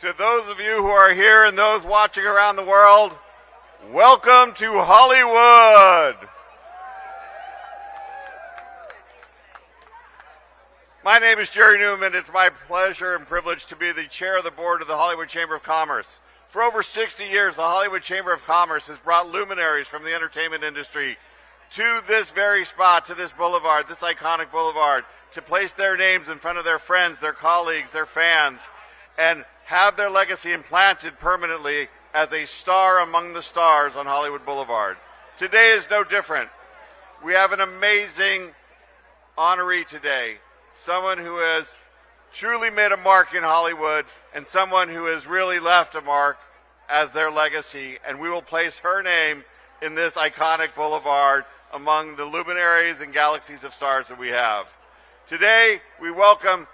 To those of you who are here and those watching around the world, welcome to Hollywood. My name is Jerry Newman. It's my pleasure and privilege to be the chair of the board of the Hollywood Chamber of Commerce. For over 60 years, the Hollywood Chamber of Commerce has brought luminaries from the entertainment industry to this very spot, to this boulevard, this iconic boulevard, to place their names in front of their friends, their colleagues, their fans, and have their legacy implanted permanently as a star among the stars on Hollywood Boulevard. Today is no different. We have an amazing honoree today, someone who has truly made a mark in Hollywood and someone who has really left a mark as their legacy, and we will place her name in this iconic boulevard among the luminaries and galaxies of stars that we have. Today, we welcome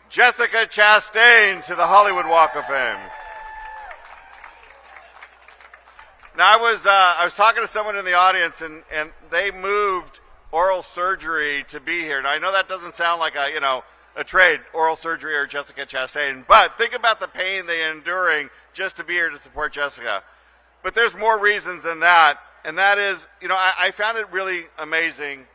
Jessica Chastain to the Hollywood Walk of Fame. Now, I was talking to someone in the audience, and they moved oral surgery to be here. Now, I know that doesn't sound like a trade, oral surgery or Jessica Chastain, but think about the pain they're enduring just to be here to support Jessica. But there's more reasons than that, and that is, I found it really amazing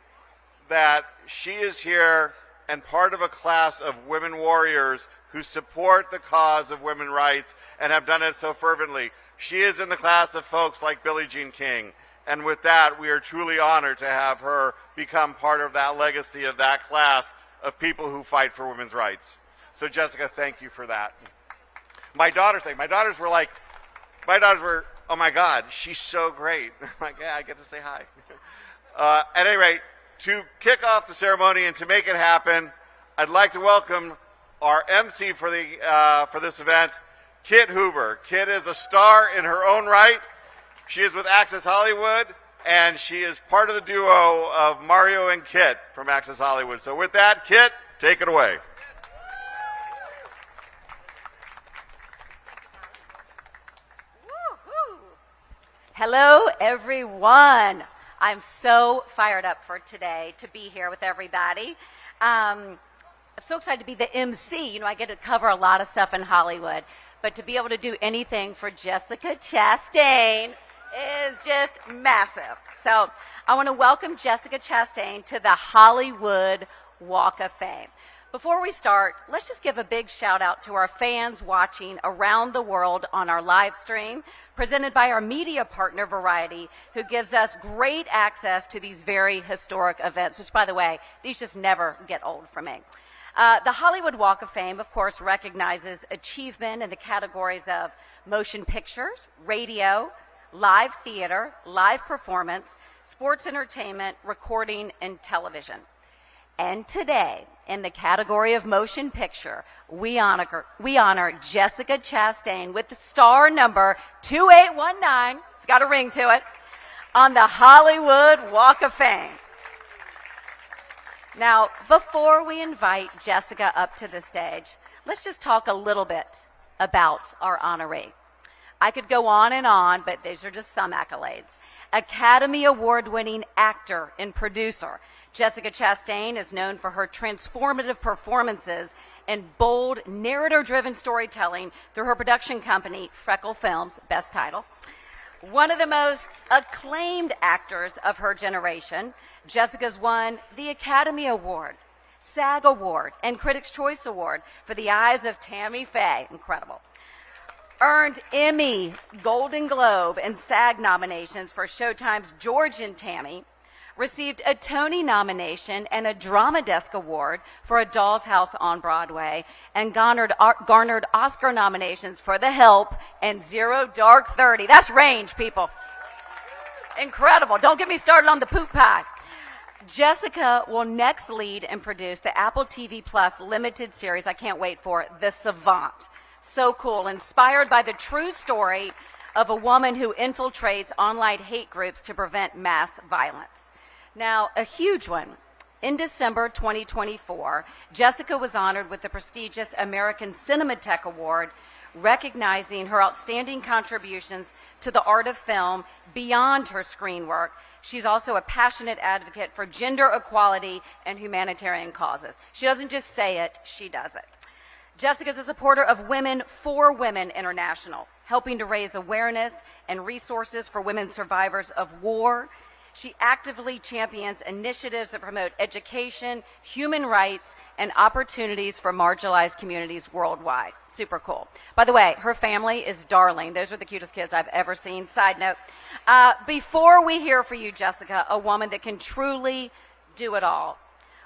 that she is here and part of a class of women warriors who support the cause of women's rights and have done it so fervently. She is in the class of folks like Billie Jean King. And with that, we are truly honored to have her become part of that legacy of that class of people who fight for women's rights. So Jessica, thank you for that. My daughters were, oh my God, she's so great. I'm like, yeah, I get to say hi. At any rate, to kick off the ceremony and to make it happen, I'd like to welcome our emcee for this event, Kit Hoover. Kit is a star in her own right. She is with Access Hollywood, and she is part of the duo of Mario and Kit from Access Hollywood. So with that, Kit, take it away. Woo-hoo. Hello, everyone. I'm so fired up for today to be here with everybody. I'm so excited to be the MC. I get to cover a lot of stuff in Hollywood, but to be able to do anything for Jessica Chastain is just massive. So I want to welcome Jessica Chastain to the Hollywood Walk of Fame. Before we start, let's just give a big shout out to our fans watching around the world on our live stream, presented by our media partner, Variety, who gives us great access to these very historic events, which, by the way, these just never get old for me. The Hollywood Walk of Fame, of course, recognizes achievement in the categories of motion pictures, radio, live theater, live performance, sports entertainment, recording, and television. And today, in the category of motion picture, we honor Jessica Chastain with the star number 2819, it's got a ring to it, on the Hollywood Walk of Fame. Now, before we invite Jessica up to the stage, let's just talk a little bit about our honoree. I could go on, but these are just some accolades. Academy Award-winning actor and producer, Jessica Chastain is known for her transformative performances and bold, narrator-driven storytelling through her production company, Freckle Films, best title. One of the most acclaimed actors of her generation, Jessica's won the Academy Award, SAG Award, and Critics' Choice Award for The Eyes of Tammy Faye. Incredible. Earned Emmy, Golden Globe, and SAG nominations for Showtime's George and Tammy. Received a Tony nomination and a Drama Desk Award for A Doll's House on Broadway, and garnered Oscar nominations for The Help and Zero Dark 30. That's range, people. Incredible. Don't get me started on the poop pie. Jessica will next lead and produce the Apple TV Plus limited series, I can't wait for, The Savant. So cool. Inspired by the true story of a woman who infiltrates online hate groups to prevent mass violence. Now, a huge one. In December 2024, Jessica was honored with the prestigious American Cinematheque Award, recognizing her outstanding contributions to the art of film beyond her screen work. She's also a passionate advocate for gender equality and humanitarian causes. She doesn't just say it, she does it. Jessica's a supporter of Women for Women International, helping to raise awareness and resources for women survivors of war. She actively champions initiatives that promote education, human rights, and opportunities for marginalized communities worldwide. Super cool. By the way, her family is darling. Those are the cutest kids I've ever seen. Side note. Before we hear from you, Jessica, a woman that can truly do it all,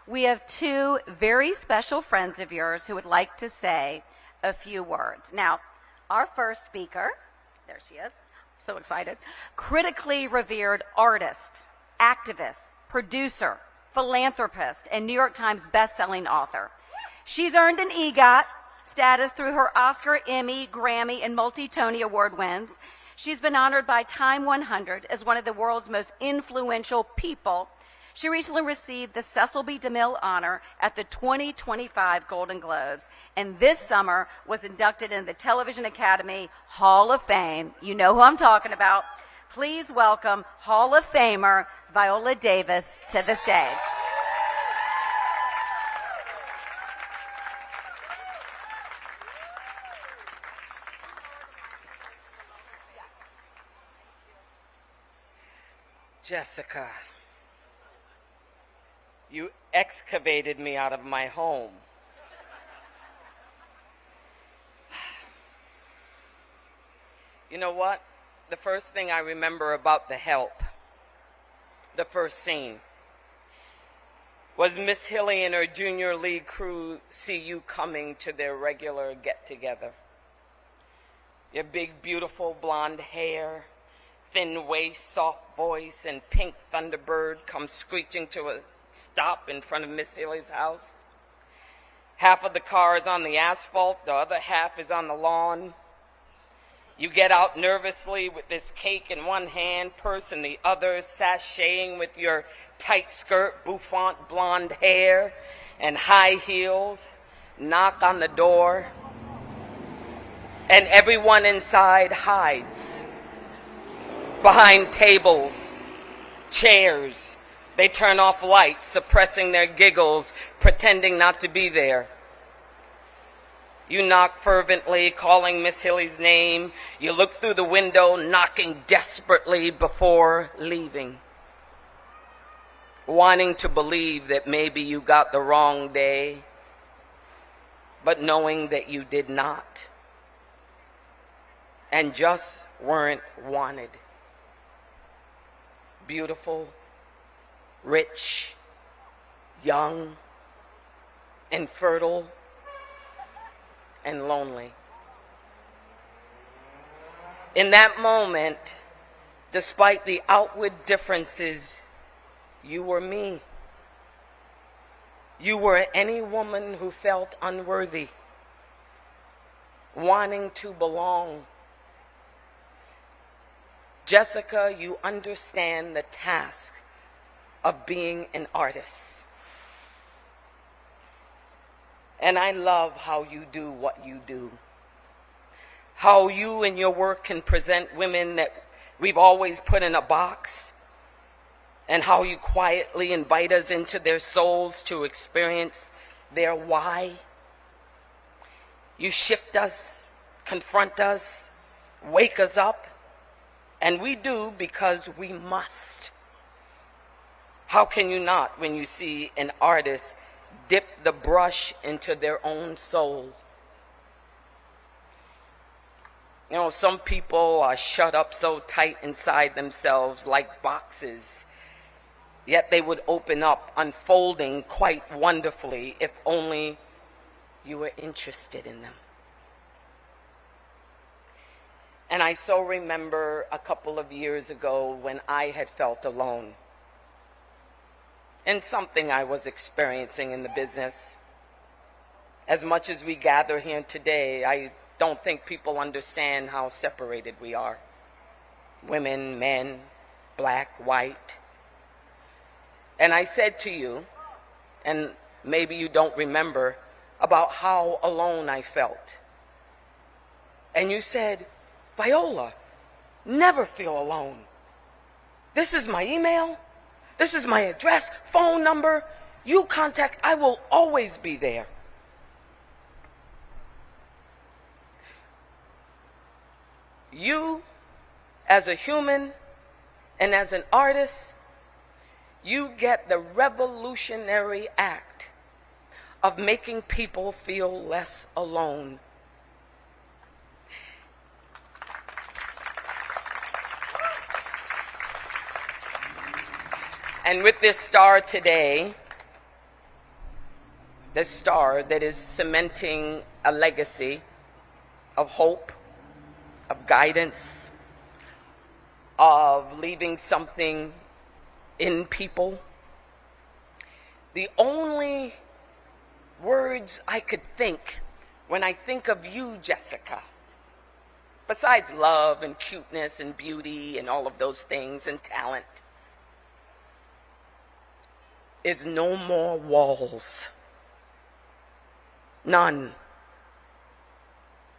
we have two very special friends of yours who would like to say a few words. Now, our first speaker, there she is, so excited, critically revered artist, activist, producer, philanthropist, and New York Times bestselling author. She's earned an EGOT status through her Oscar, Emmy, Grammy, and multi-Tony Award wins. She's been honored by Time 100 as one of the world's most influential people. She recently received the Cecil B. DeMille Honor at the 2025 Golden Globes, and this summer was inducted in the Television Academy Hall of Fame. You know who I'm talking about. Please welcome Hall of Famer Viola Davis to the stage. Jessica, you excavated me out of my home. You know what? The first thing I remember about The Help, the first scene, was Miss Hilly and her junior league crew see you coming to their regular get-together. Your big, beautiful blonde hair, thin waist, soft voice, and pink Thunderbird come screeching to a stop in front of Miss Hilly's house. Half of the car is on the asphalt, the other half is on the lawn. You get out nervously with this cake in one hand, purse in the other, sashaying with your tight skirt, bouffant blonde hair, and high heels, knock on the door, and everyone inside hides. Behind tables, chairs, they turn off lights, suppressing their giggles, pretending not to be there. You knock fervently, calling Miss Hilly's name. You look through the window, knocking desperately before leaving. Wanting to believe that maybe you got the wrong day, but knowing that you did not. And just weren't wanted. Beautiful, rich, young, and fertile, and lonely. In that moment, despite the outward differences, you were me. You were any woman who felt unworthy, wanting to belong. Jessica, you understand the task of being an artist. And I love how you do what you do. How you and your work can present women that we've always put in a box. And how you quietly invite us into their souls to experience their why. You shift us, confront us, wake us up. And we do because we must. How can you not when you see an artist dip the brush into their own soul? You know, some people are shut up so tight inside themselves like boxes, yet they would open up, unfolding quite wonderfully if only you were interested in them. And I so remember a couple of years ago when I had felt alone in something I was experiencing in the business. As much as we gather here today, I don't think people understand how separated we are. Women, men, black, white. And I said to you, and maybe you don't remember, about how alone I felt. And you said, Viola, never feel alone. This is my email. This is my address, phone number. You contact, I will always be there. You, as a human and as an artist, you get the revolutionary act of making people feel less alone. And with this star today, this star that is cementing a legacy of hope, of guidance, of leaving something in people, the only words I could think when I think of you, Jessica, besides love and cuteness and beauty and all of those things and talent, is no more walls. None.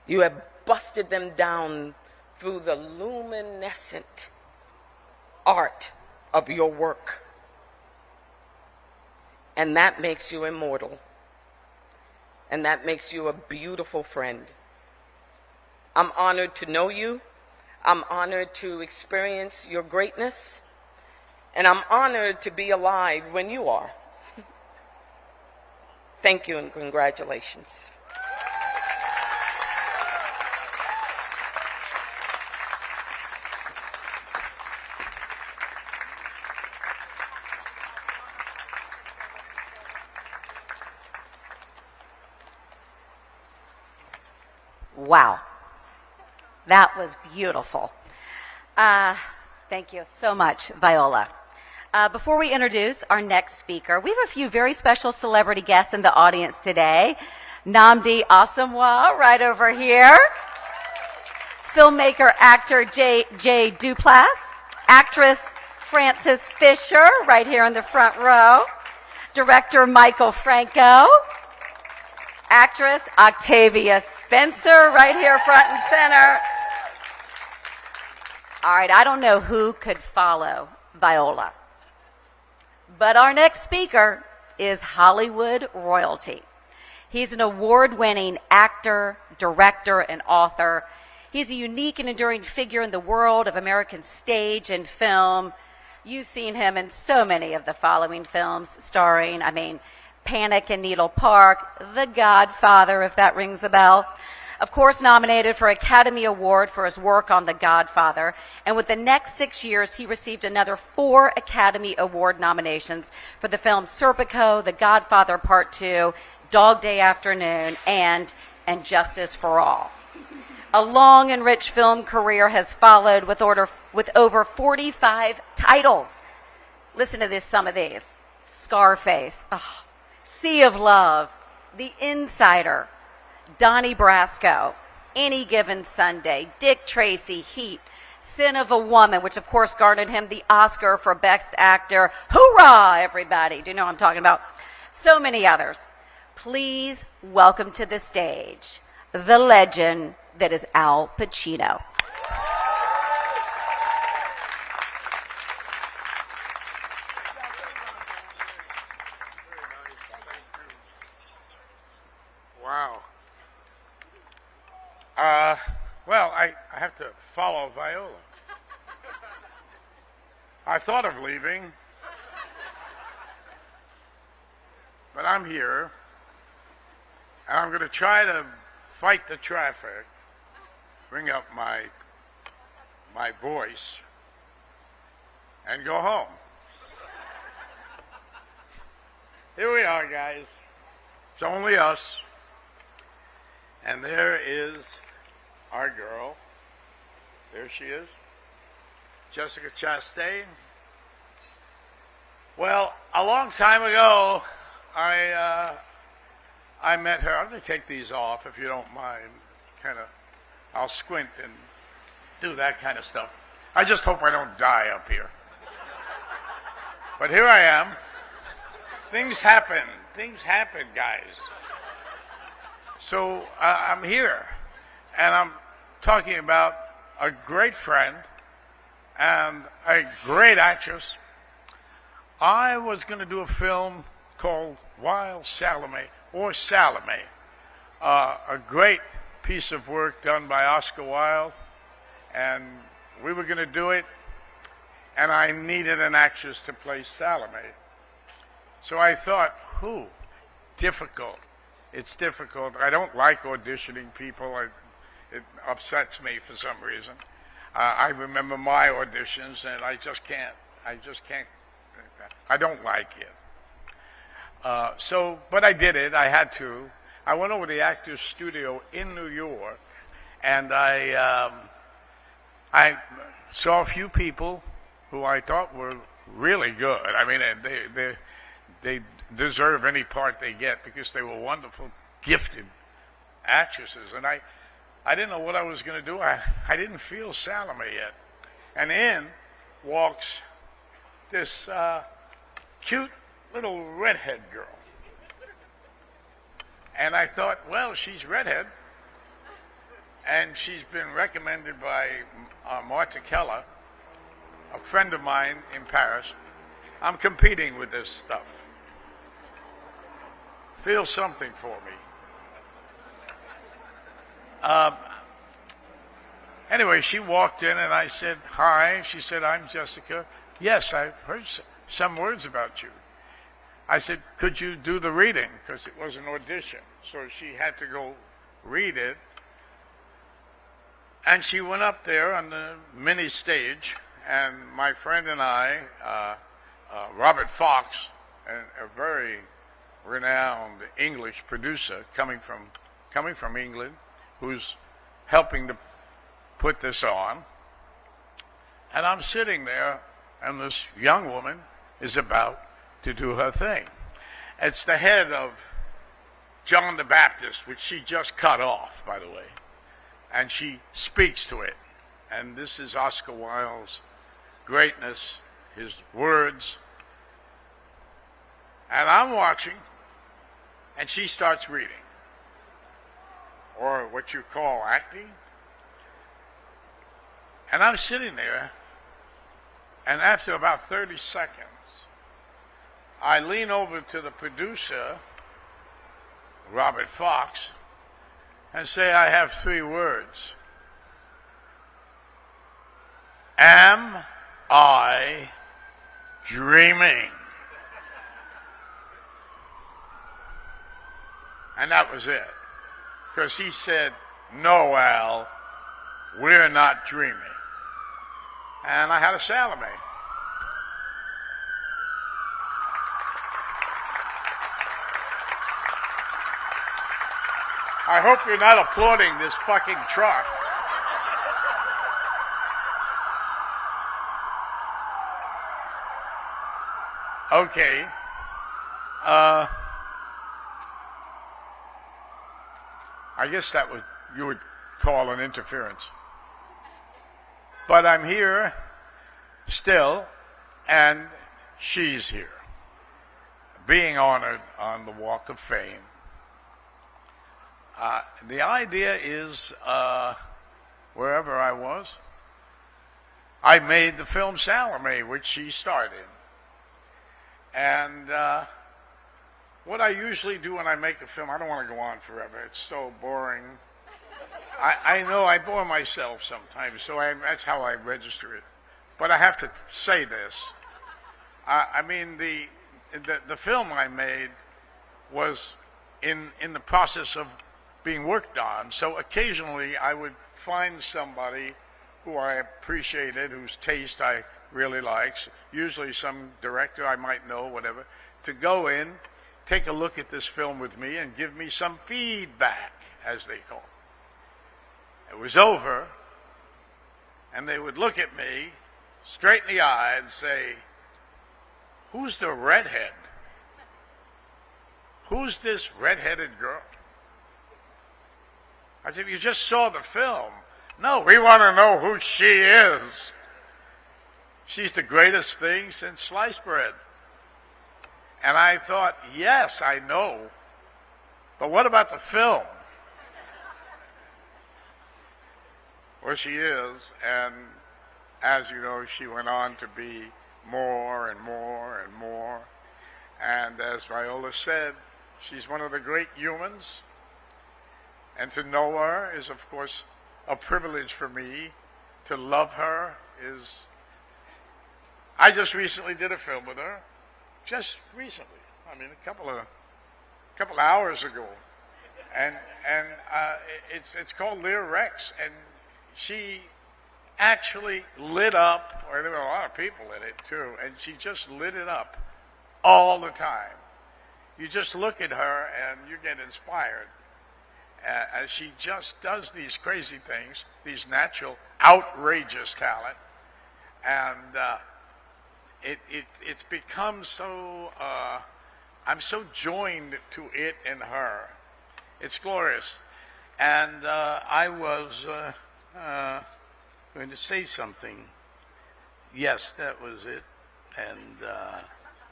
You have busted them down through the luminescent art of your work. And that makes you immortal. And that makes you a beautiful friend. I'm honored to know you. I'm honored to experience your greatness. And I'm honored to be alive when you are. Thank you and congratulations. Wow. That was beautiful. Thank you so much, Viola. Before we introduce our next speaker, we have a few very special celebrity guests in the audience today. Nnamdi Asomugha, right over here. Filmmaker, actor J. Duplass. Actress Frances Fisher, right here in the front row. Director Michael Franco. Actress Octavia Spencer, right here front and center. All right, I don't know who could follow Viola. But our next speaker is Hollywood royalty. He's an award-winning actor, director, and author. He's a unique and enduring figure in the world of American stage and film. You've seen him in so many of the following films starring, Panic in Needle Park, The Godfather, if that rings a bell. Of course, nominated for Academy Award for his work on The Godfather. And with the next 6 years, he received another 4 Academy Award nominations for the films Serpico, The Godfather Part 2, Dog Day Afternoon, and Justice for All. A long and rich film career has followed with over 45 titles. Listen to some of these. Scarface, Sea of Love, The Insider, Donnie Brasco, Any Given Sunday, Dick Tracy, Heat, Sin of a Woman, which of course garnered him the Oscar for Best Actor. Hoorah, everybody. Do you know what I'm talking about? So many others. Please welcome to the stage the legend that is Al Pacino. Wow. Well, I have to follow Viola. I thought of leaving, but I'm here, and I'm going to try to fight the traffic, bring up my voice, and go home. Here we are, guys. It's only us. And there is our girl. There she is. Jessica Chastain. Well, a long time ago, I met her. I'm going to take these off, if you don't mind. I'll squint and do that kind of stuff. I just hope I don't die up here. But here I am. Things happen. Things happen, guys. So I'm here, and I'm talking about a great friend and a great actress. I was going to do a film called Wild Salome, or Salome, a great piece of work done by Oscar Wilde and we were going to do it, and I needed an actress to play Salome. So I thought, who? Difficult. It's difficult. I don't like auditioning people. It upsets me for some reason. I remember my auditions, and I just can't. I don't like it. But I did it. I had to. I went over to the Actors Studio in New York, and I saw a few people who I thought were really good. I mean, they deserve any part they get because they were wonderful, gifted actresses. And I didn't know what I was going to do. I didn't feel Salome yet. And in walks this cute little redhead girl. And I thought, well, she's redhead, and she's been recommended by Marta Keller, a friend of mine in Paris. I'm competing with this stuff. Feel something for me. Anyway, she walked in, and I said, hi. She said, I'm Jessica. Yes, I've heard some words about you. I said, could you do the reading? Because it was an audition. So she had to go read it. And she went up there on the mini stage, and my friend and I, Robert Fox, a very renowned English producer coming from England, who's helping to put this on. And I'm sitting there, and this young woman is about to do her thing. It's the head of John the Baptist, which she just cut off, by the way. And she speaks to it. And this is Oscar Wilde's greatness, his words. And I'm watching, and she starts reading, or what you call acting. And I'm sitting there, and after about 30 seconds, I lean over to the producer, Robert Fox, and say, I have 3 words. Am I dreaming? And that was it. Because he said, no, Al, we're not dreaming. And I had a Salome. I hope you're not applauding this fucking truck. Okay. I guess that was, you would call an interference. But I'm here still, and she's here, being honored on the Walk of Fame. The idea is, wherever I was, I made the film Salome, which she starred in. And what I usually do when I make a film, I don't want to go on forever. It's so boring. I know I bore myself sometimes, so that's how I register it. But I have to say this. I mean, the film I made was in the process of being worked on. So occasionally I would find somebody who I appreciated, whose taste I really liked, usually some director I might know, whatever, to go in, take a look at this film with me and give me some feedback, as they call it. It was over, and they would look at me straight in the eye and say, who's the redhead? Who's this redheaded girl? I said, you just saw the film. No, we want to know who she is. She's the greatest thing since sliced bread. And I thought, yes, I know. But what about the film? Well, she is, and as you know, she went on to be more and more and more. And as Viola said, she's one of the great humans. And to know her is, of course, a privilege for me to love her is. I just recently did a film with her. Just recently. I mean, a couple of hours ago. And it's called Lear Rex, and she actually lit up, or there were a lot of people in it too, and she just lit it up all the time. You just look at her and you get inspired as she just does these crazy things, these natural, outrageous talent, and it's become so. I'm so joined to it and her. It's glorious, and I was going to say something. Yes, that was it, and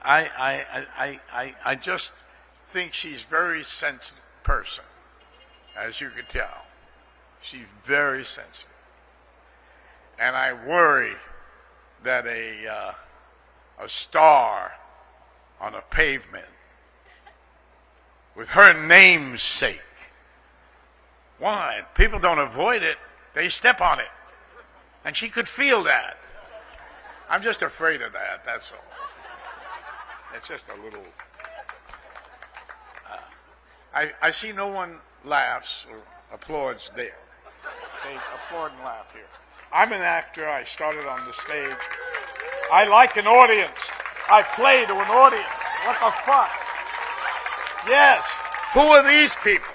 I just think she's a very sensitive person, as you could tell. She's very sensitive, and I worry that a star on a pavement with her namesake. Why? People don't avoid it. They step on it. And she could feel that. I'm just afraid of that, that's all. It's just a little... I see no one laughs or applauds there. They applaud and laugh here. I'm an actor. I started on the stage. I like an audience. I play to an audience. What the fuck? Yes. Who are these people?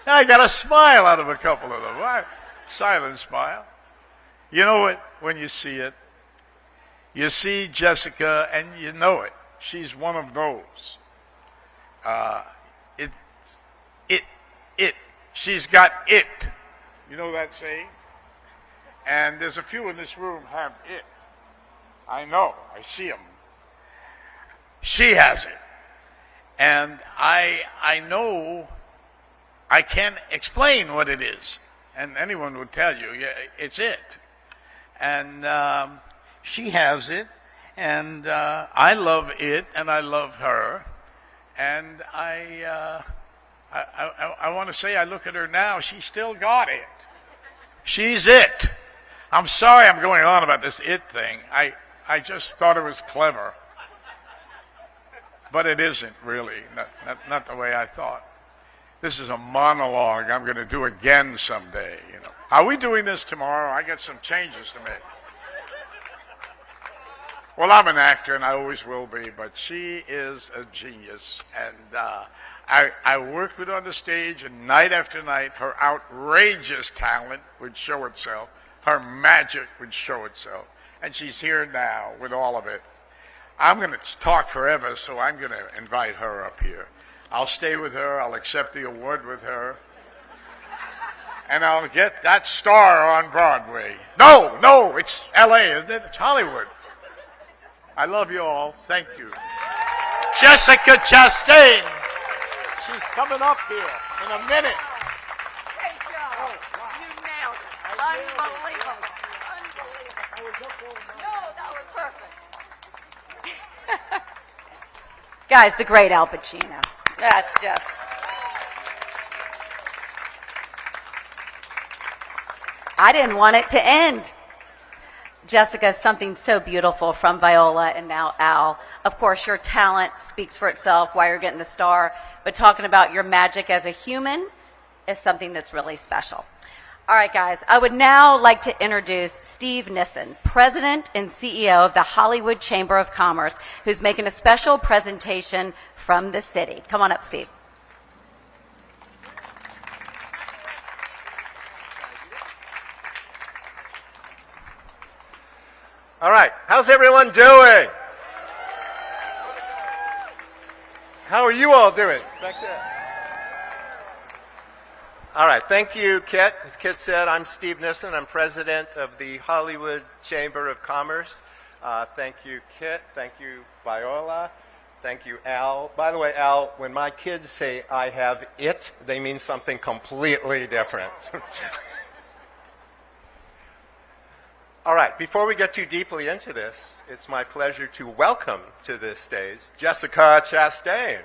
I got a smile out of a couple of them. Silent smile. You know it when you see it. You see Jessica and you know it. She's one of those. She's got it. You know that saying? And there's a few in this room have it. I know. I see them. She has it. And I know I can't explain what it is. And anyone would tell you, yeah, it's it. And she has it. And I love it, and I love her. And I want to say, I look at her now, she still got it. She's it. I'm sorry I'm going on about this it thing. I just thought it was clever. But it isn't really, not the way I thought. This is a monologue I'm going to do again someday. You know, are we doing this tomorrow? I got some changes to make. Well, I'm an actor, and I always will be, but she is a genius. And I worked with her on the stage, and night after night, her outrageous talent would show itself. Her magic would show itself. And she's here now with all of it. I'm going to talk forever, so I'm going to invite her up here. I'll stay with her. I'll accept the award with her. And I'll get that star on Broadway. No, it's L.A., isn't it? It's Hollywood. I love you all. Thank you. Jessica Chastain. She's coming up here in a minute. Great job. Oh, wow. You nailed it. Unbelievable. No, that was perfect. Guys, the great Al Pacino. That's just... I didn't want it to end. Jessica, something so beautiful from Viola and now Al. Of course, your talent speaks for itself, why you're getting the star, but talking about your magic as a human is something that's really special. All right, guys, I would now like to introduce Steve Nissen, President and CEO of the Hollywood Chamber of Commerce, who's making a special presentation from the city. Come on up, Steve. All right, how's everyone doing? How are you all doing back there? All right, thank you, Kit. As Kit said, I'm Steve Nissen. I'm president of the Hollywood Chamber of Commerce. Thank you, Kit. Thank you, Viola. Thank you, Al. By the way, Al, when my kids say I have it, they mean something completely different. All right, before we get too deeply into this, it's my pleasure to welcome to this stage Jessica Chastain.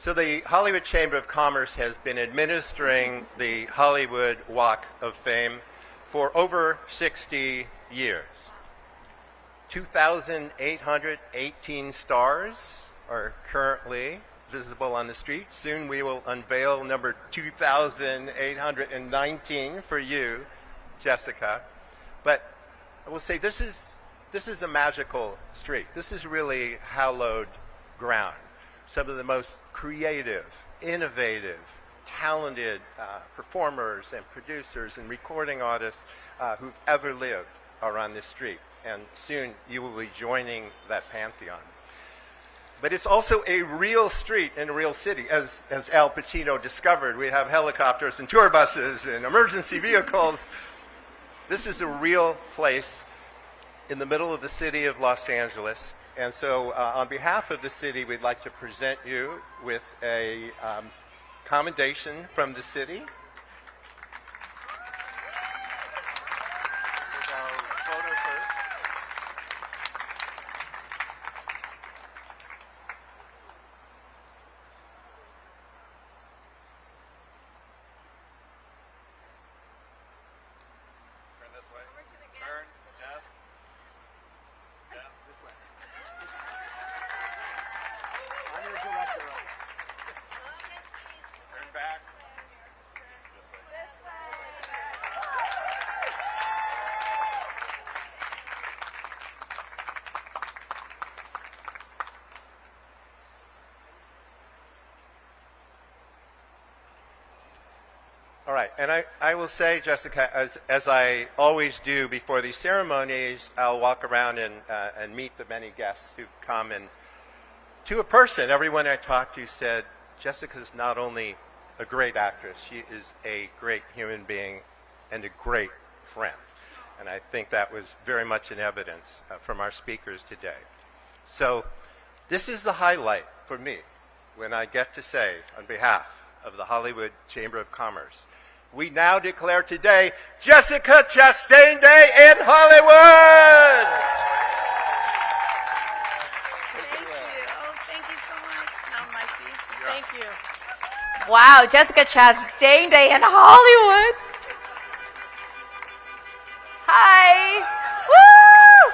So the Hollywood Chamber of Commerce has been administering the Hollywood Walk of Fame for over 60 years. 2,818 stars are currently visible on the street. Soon we will unveil number 2,819 for you, Jessica. But I will say this is a magical street. This is really hallowed ground. Some of the most creative, innovative, talented performers and producers and recording artists who've ever lived are on this street. And soon you will be joining that pantheon. But it's also a real street in a real city. As Al Pacino discovered, we have helicopters and tour buses and emergency vehicles. This is a real place in the middle of the city of Los Angeles. And so on behalf of the city, we'd like to present you with a commendation from the city. All right, and I will say, Jessica, as I always do before these ceremonies, I'll walk around and meet the many guests who come. And to a person, everyone I talked to said, Jessica's not only a great actress, she is a great human being and a great friend. And I think that was very much in evidence from our speakers today. So this is the highlight for me when I get to say, on behalf of the Hollywood Chamber of Commerce, we now declare today Jessica Chastain Day in Hollywood! Thank you. Oh, thank you so much. No, Mikey. Thank you. Wow, Jessica Chastain Day in Hollywood. Hi. Woo!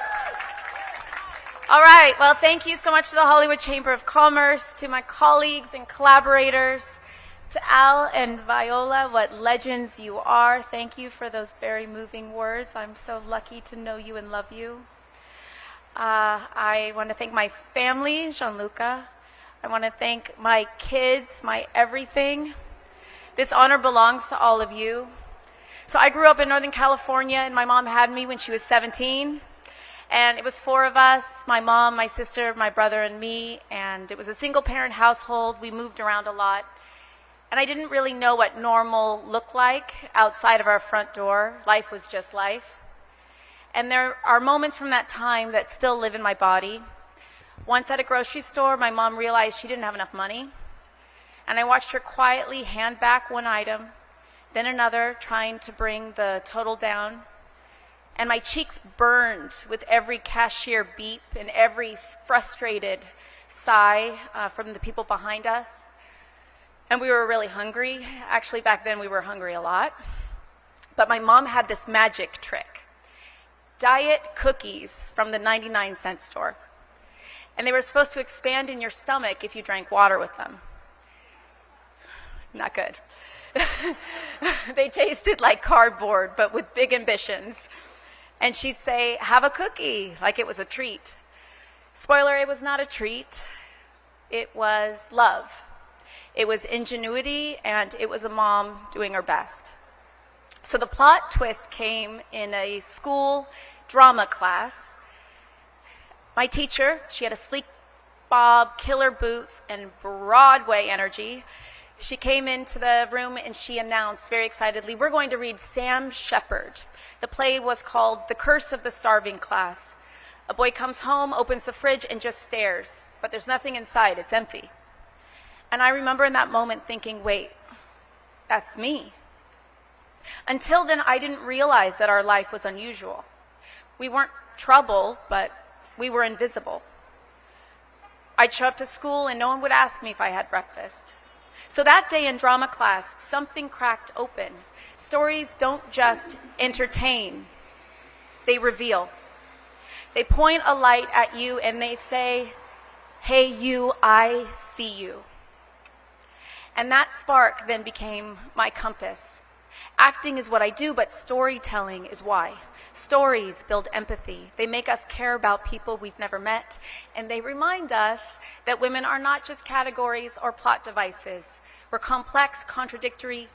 All right. Well, thank you so much to the Hollywood Chamber of Commerce, to my colleagues and collaborators, to Al and Viola, what legends you are. Thank you for those very moving words. I'm so lucky to know you and love you. I want to thank my family, Gianluca. I want to thank my kids, my everything. This honor belongs to all of you. So I grew up in Northern California, and my mom had me when she was 17. And it was 4 of us, my mom, my sister, my brother, and me. And it was a single-parent household. We moved around a lot. And I didn't really know what normal looked like outside of our front door. Life was just life. And there are moments from that time that still live in my body. Once at a grocery store, my mom realized she didn't have enough money. And I watched her quietly hand back one item, then another, trying to bring the total down. And my cheeks burned with every cashier beep and every frustrated sigh from the people behind us. And we were really hungry. Actually, back then we were hungry a lot. But my mom had this magic trick. Diet cookies from the 99-cent store. And they were supposed to expand in your stomach if you drank water with them. Not good. They tasted like cardboard, but with big ambitions. And she'd say, have a cookie, like it was a treat. Spoiler, it was not a treat. It was love. It was ingenuity, and it was a mom doing her best. So the plot twist came in a school drama class. My teacher, she had a sleek bob, killer boots, and Broadway energy. She came into the room and she announced very excitedly, we're going to read Sam Shepard. The play was called The Curse of the Starving Class. A boy comes home, opens the fridge, and just stares. But there's nothing inside, it's empty. And I remember in that moment thinking, wait, that's me. Until then, I didn't realize that our life was unusual. We weren't trouble, but we were invisible. I'd show up to school and no one would ask me if I had breakfast. So that day in drama class, something cracked open. Stories don't just entertain, they reveal. They point a light at you and they say, "Hey you, I see you." And that spark then became my compass. Acting is what I do, but storytelling is why. Stories build empathy. They make us care about people we've never met, and they remind us that women are not just categories or plot devices. We're complex, contradictory,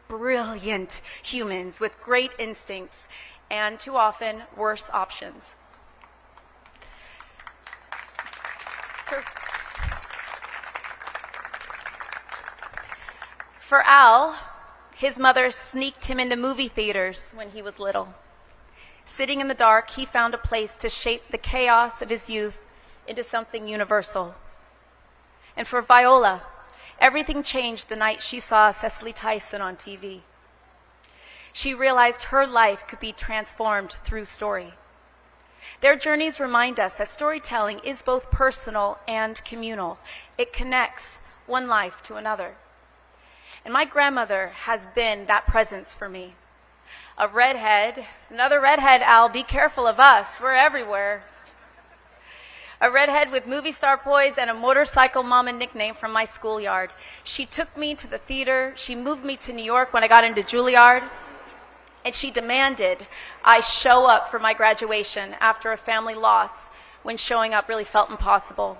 brilliant humans with great instincts and too often worse options. For Al, his mother sneaked him into movie theaters when he was little. Sitting in the dark, he found a place to shape the chaos of his youth into something universal. And for Viola, everything changed the night she saw Cicely Tyson on TV. She realized her life could be transformed through story. Their journeys remind us that storytelling is both personal and communal. It connects one life to another. And my grandmother has been that presence for me. A redhead, another redhead, Al, be careful of us, we're everywhere. A redhead with movie star poise and a motorcycle mama nickname from my schoolyard. She took me to the theater, she moved me to New York when I got into Juilliard, and she demanded I show up for my graduation after a family loss when showing up really felt impossible.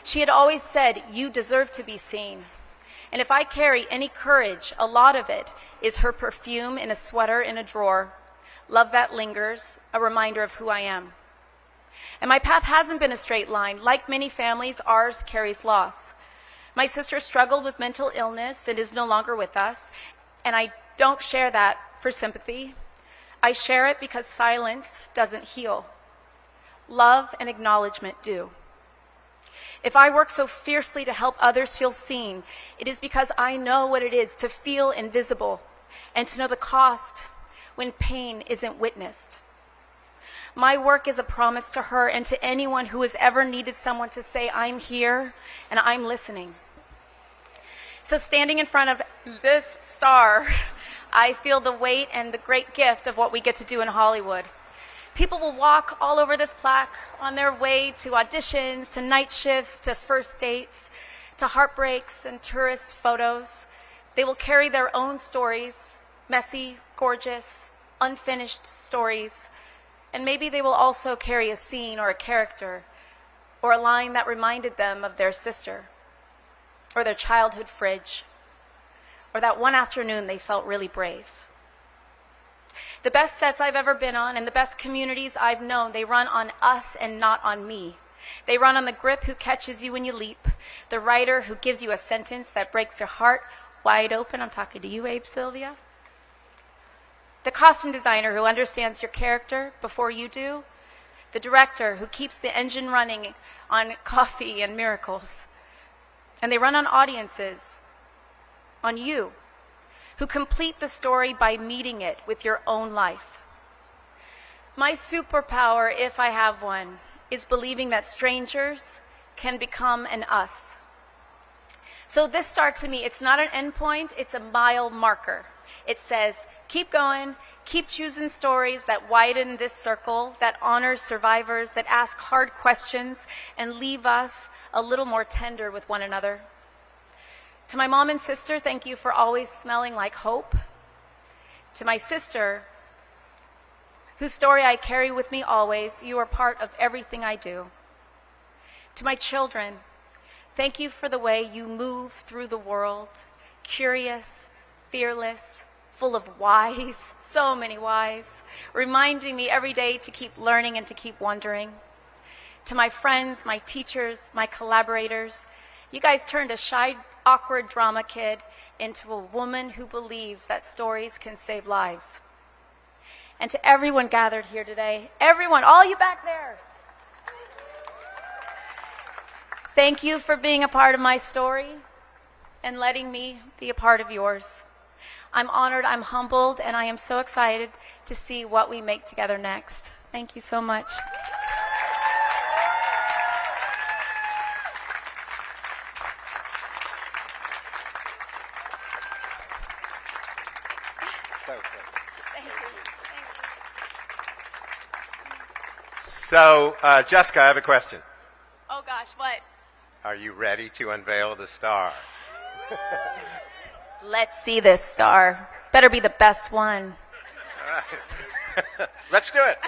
She had always said, "You deserve to be seen." And if I carry any courage, a lot of it is her perfume in a sweater in a drawer, love that lingers, a reminder of who I am. And my path hasn't been a straight line. Like many families, ours carries loss. My sister struggled with mental illness and is no longer with us, and I don't share that for sympathy. I share it because silence doesn't heal. Love and acknowledgement do. If I work so fiercely to help others feel seen, it is because I know what it is to feel invisible and to know the cost when pain isn't witnessed. My work is a promise to her and to anyone who has ever needed someone to say, "I'm here and I'm listening." So standing in front of this star, I feel the weight and the great gift of what we get to do in Hollywood. People will walk all over this plaque on their way to auditions, to night shifts, to first dates, to heartbreaks and tourist photos. They will carry their own stories, messy, gorgeous, unfinished stories. And maybe they will also carry a scene or a character or a line that reminded them of their sister or their childhood fridge or that one afternoon they felt really brave. The best sets I've ever been on and the best communities I've known, they run on us and not on me. They run on the grip who catches you when you leap, the writer who gives you a sentence that breaks your heart wide open. I'm talking to you, Abe Sylvia. The costume designer who understands your character before you do. The director who keeps the engine running on coffee and miracles. And they run on audiences, on you, who complete the story by meeting it with your own life. My superpower, if I have one, is believing that strangers can become an us. So this star to me, it's not an endpoint, it's a mile marker. It says, keep going, keep choosing stories that widen this circle, that honor survivors, that ask hard questions, and leave us a little more tender with one another. To my mom and sister, thank you for always smelling like hope. To my sister, whose story I carry with me always, you are part of everything I do. To my children, thank you for the way you move through the world, curious, fearless, full of whys, so many whys, reminding me every day to keep learning and to keep wondering. To my friends, my teachers, my collaborators, you guys turned a shy, awkward drama kid into a woman who believes that stories can save lives. And to everyone gathered here today, everyone, all you back there, thank you for being a part of my story and letting me be a part of yours. I'm honored, I'm humbled, and I am so excited to see what we make together next. Thank you so much. So, Jessica, I have a question. Oh gosh, what? Are you ready to unveil the star? Let's see this star. Better be the best one. Let's do it.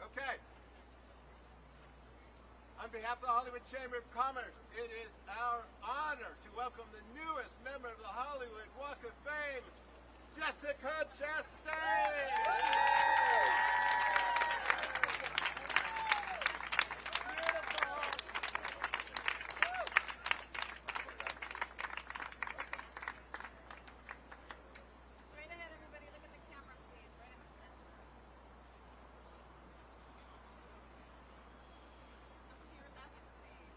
Okay. On behalf of the Hollywood Chamber of Commerce, it is our honor to welcome the newest member of the Hollywood Walk of Fame, Jessica Chastain. Straight ahead, everybody. Look at the camera, please. Right in the center. Up to your left, please.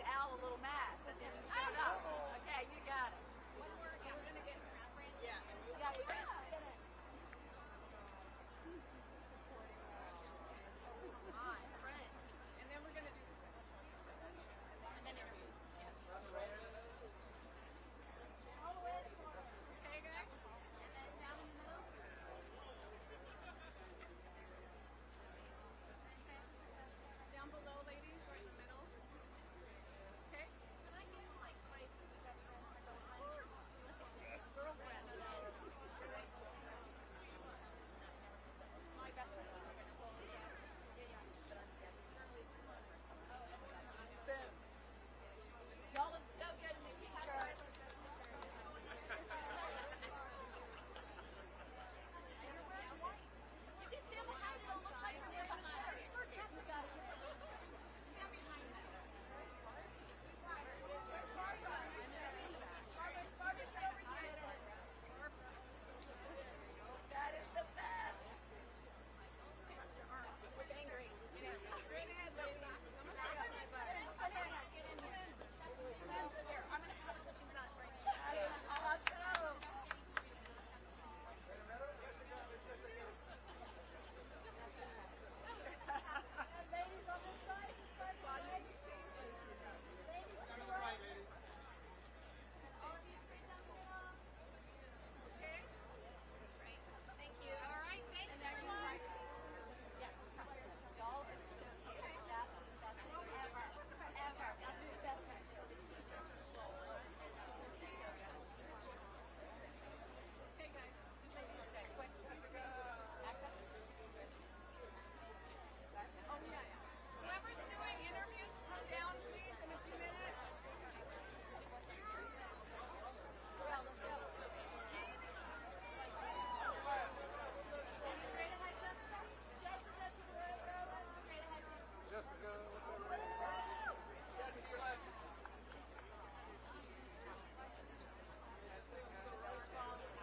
Al